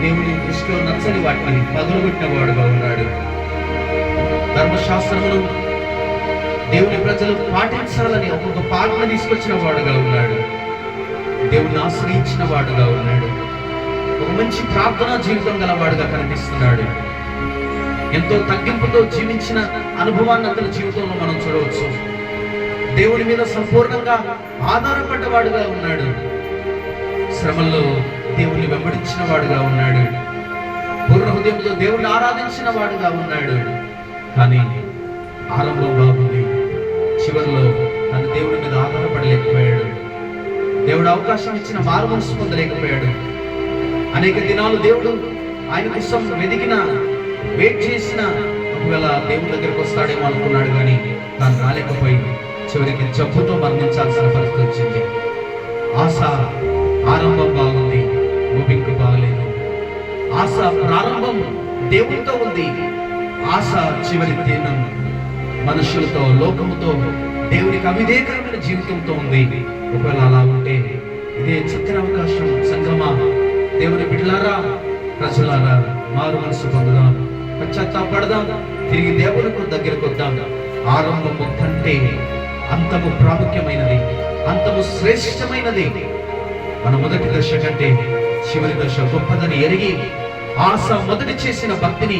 దేవుని దృష్టిలో నచ్చని వాటిని పగలగొట్టిన వాడుగా ఉన్నాడు. ధర్మశాస్త్రమును దేవుని ప్రజలు పాటించాలని ఒక్కొక్క పాటను తీసుకొచ్చిన వాడుగా ఉన్నాడు. దేవుని ఆశ్రయించిన వాడుగా ఉన్నాడు. ఒక మంచి ప్రార్థనా జీవితం గలవాడుగా కనిపిస్తున్నాడు. ఎంతో తగ్గింపుతో జీవించిన అనుభవాన్ని అతని జీవితంలో మనం చూడవచ్చు. దేవుని మీద సంపూర్ణంగా ఆధారపడ్డవాడుగా ఉన్నాడు. శ్రమల్లో దేవుని వెంబడించిన వాడుగా ఉన్నాడు. పూర్ణ హృదయంతో దేవుని ఆరాధించిన వాడుగా ఉన్నాడు. కానీ ఆరంభం బాగుంది, చివరిలో తన దేవుడి మీద ఆధారపడలేకపోయాడు. దేవుడు అవకాశం ఇచ్చిన మారు మనసు పొందలేకపోయాడు. అనేక దినాలు దేవుడు ఆయన కోసం వెతికిన, వెయిట్ చేసిన, ఒకవేళ దేవుడి దగ్గరకు వస్తాడేమో అనుకున్నాడు. కానీ తాను రాలేకపోయి చివరికి జబ్బుతో మరణించాల్సిన పరిస్థితి వచ్చింది. ఆశ ఆరంభం బాగుంది, ముగింపు బాగలేదు. ఆశ ప్రారంభం దేవుడితో ఉంది, ఆశ చివరి తీర్ణం మనుషులతో, లోకముతో, దేవునికి అవిధేయకరమైన జీవితంతో ఉంది. ఒకవేళ అలా ఉంటే ఇదే చక్కని అవకాశం. సంగమా, దేవుని బిడ్డలారా, ప్రజలారా, మారు మనసు పొందుదాం, పశ్చాత్తాపడదాం, తిరిగి దేవునికి దగ్గరకు వద్దాం. ఆరంభము కంటే అంతము ప్రాముఖ్యమైనది, అంతము శ్రేష్టమైనది. మన మొదటి దశ కంటే చివరి దశ గొప్పదని ఎరిగి ఆశ మొదటి చేసిన భక్తిని